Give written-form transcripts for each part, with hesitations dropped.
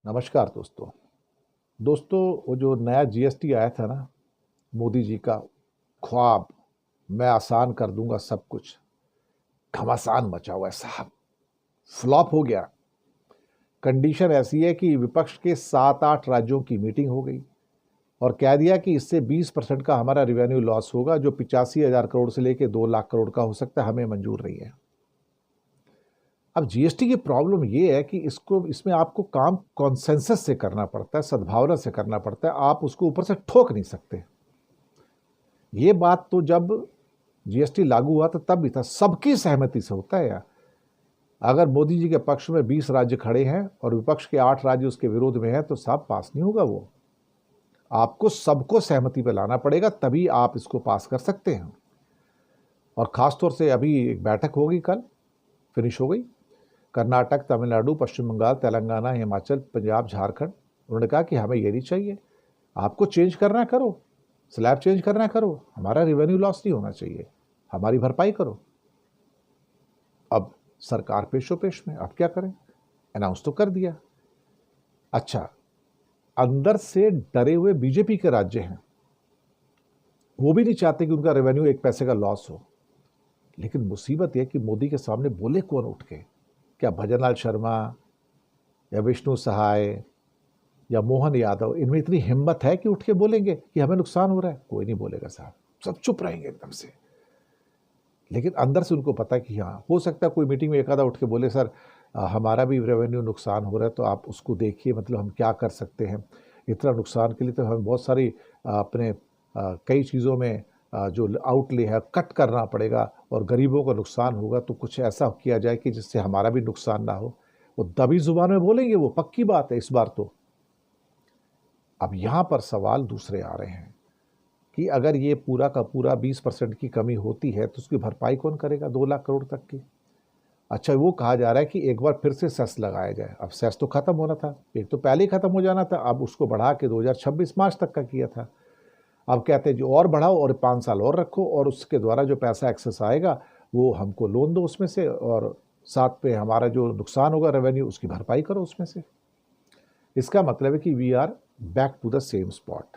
नमस्कार दोस्तों। वो जो नया जीएसटी आया था ना, मोदी जी का ख्वाब, मैं आसान कर दूंगा सब कुछ, घमासान मचा हुआ है साहब, फ्लॉप हो गया। कंडीशन ऐसी है कि विपक्ष के 7-8 राज्यों की मीटिंग हो गई और कह दिया कि इससे 20% का हमारा रेवेन्यू लॉस होगा, जो 85,000 करोड़ से लेकर 2 लाख करोड़ का हो सकता है, हमें मंजूर नहीं है। अब जीएसटी की प्रॉब्लम ये है कि इसमें आपको काम कॉन्सेंसस से करना पड़ता है, सद्भावना से करना पड़ता है, आप उसको ऊपर से ठोक नहीं सकते। ये बात तो जब जीएसटी लागू हुआ था तब भी था, सबकी सहमति से होता है यार। अगर मोदी जी के पक्ष में 20 राज्य खड़े हैं और विपक्ष के 8 राज्य उसके विरोध में हैं तो साहब पास नहीं होगा वो। आपको सबको सहमति पे लाना पड़ेगा, तभी आप इसको पास कर सकते हैं। और खासतौर से अभी एक बैठक होगी, कल फिनिश हो गई। कर्नाटक, तमिलनाडु, पश्चिम बंगाल, तेलंगाना, हिमाचल, पंजाब, झारखंड, उन्होंने कहा कि हमें ये नहीं चाहिए, आपको चेंज करना है करो, स्लैब चेंज करना है करो, हमारा रेवेन्यू लॉस नहीं होना चाहिए, हमारी भरपाई करो। अब सरकार पेशो पेश में, अब क्या करें, अनाउंस तो कर दिया। अच्छा, अंदर से डरे हुए बीजेपी के राज्य हैं, वो भी नहीं चाहते कि उनका रेवेन्यू 1 पैसे का लॉस हो। लेकिन मुसीबत यह कि मोदी के सामने बोले कौन उठ के? क्या भजनलाल शर्मा या विष्णु सहाय या मोहन यादव, इनमें इतनी हिम्मत है कि उठ के बोलेंगे कि हमें नुकसान हो रहा है? कोई नहीं बोलेगा साहब, सब चुप रहेंगे एकदम से। लेकिन अंदर से उनको पता है कि हाँ, हो सकता है कोई मीटिंग में एक आधा उठ के बोले, सर हमारा भी रेवेन्यू नुकसान हो रहा है, तो आप उसको देखिए, मतलब हम क्या कर सकते हैं। इतना नुकसान के लिए तो हमें बहुत सारी अपने कई चीज़ों में जो आउटले है कट करना पड़ेगा, और गरीबों को नुकसान होगा, तो कुछ ऐसा किया जाए कि जिससे हमारा भी नुकसान ना हो। वो दबी जुबान में बोलेंगे, वो पक्की बात है इस बार तो। अब यहाँ पर सवाल दूसरे आ रहे हैं कि अगर ये पूरा का पूरा 20% की कमी होती है तो उसकी भरपाई कौन करेगा 2 लाख करोड़ तक की? अच्छा, वो कहा जा रहा है कि एक बार फिर से सेस लगाया जाए। अब सेस तो खत्म होना था, एक तो पहले ही खत्म हो जाना था, अब उसको बढ़ा के 2026 मार्च तक का किया था। अब कहते हैं जो और बढ़ाओ और 5 साल और रखो, और उसके द्वारा जो पैसा एक्सेस आएगा वो हमको लोन दो उसमें से, और साथ पे हमारा जो नुकसान होगा रेवेन्यू उसकी भरपाई करो उसमें से। इसका मतलब है कि we are back to the same spot.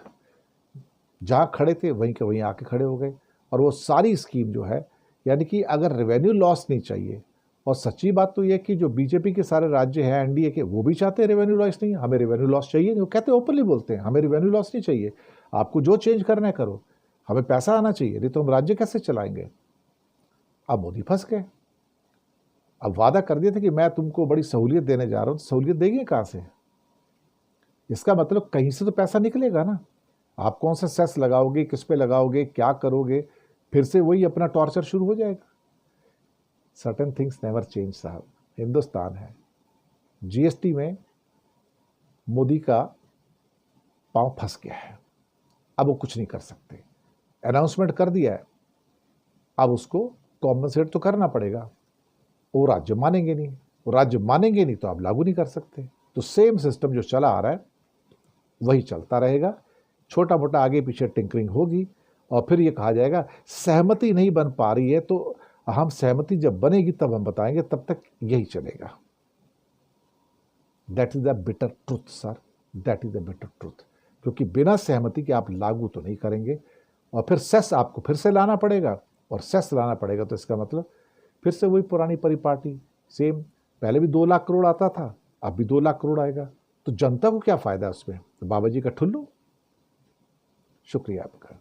जहाँ खड़े थे वहीं के वहीं आके खड़े हो गए। और वो सारी स्कीम जो है, यानी कि अगर रेवेन्यू लॉस नहीं चाहिए, और सच्ची बात तो ये कि जो बीजेपी के सारे राज्य हैं एनडीए के, वो भी चाहते हैं रेवेन्यू लॉस नहीं, हमें रेवेन्यू लॉस चाहिए नहीं। वो कहते हैं, ओपनली बोलते हैं, हमें रेवेन्यू लॉस नहीं चाहिए, आपको जो चेंज करना है करो, हमें पैसा आना चाहिए, नहीं तो हम राज्य कैसे चलाएंगे। अब मोदी फंस गए। अब वादा कर दिया था कि मैं तुमको बड़ी सहूलियत देने जा रहा हूँ, तो सहूलियत देंगे कहाँ से? इसका मतलब कहीं से तो पैसा निकलेगा ना। आप कौन सा सेस लगाओगे, किस पे लगाओगे, क्या करोगे, फिर से वही अपना टॉर्चर शुरू हो जाएगा। सर्टेन थिंग्स नेवर चेंज साहब, हिंदुस्तान है। जीएसटी में मोदी का पांव फंस गया है, अब वो कुछ नहीं कर सकते। अनाउंसमेंट कर दिया है, अब उसको कॉम्पनसेट तो करना पड़ेगा। वो राज्य मानेंगे नहीं, वो राज्य मानेंगे नहीं तो आप लागू नहीं कर सकते। तो सेम सिस्टम जो चला आ रहा है वही चलता रहेगा। छोटा मोटा आगे पीछे टिंकरिंग होगी, और फिर ये कहा जाएगा सहमति नहीं बन पा रही है, तो हम सहमति जब बनेगी तब हम बताएंगे, तब तक यही चलेगा। That is the bitter truth sir, that is the bitter truth. क्योंकि बिना सहमति के आप लागू तो नहीं करेंगे, और फिर सेस आपको फिर से लाना पड़ेगा, और सेस लाना पड़ेगा तो इसका मतलब फिर से वही पुरानी परिपाटी सेम। पहले भी 2 लाख करोड़ आता था, अब भी 2 लाख करोड़ आएगा, तो जनता को क्या फायदा उसमें? तो बाबा जी का ठुल्लू। शुक्रिया आपका।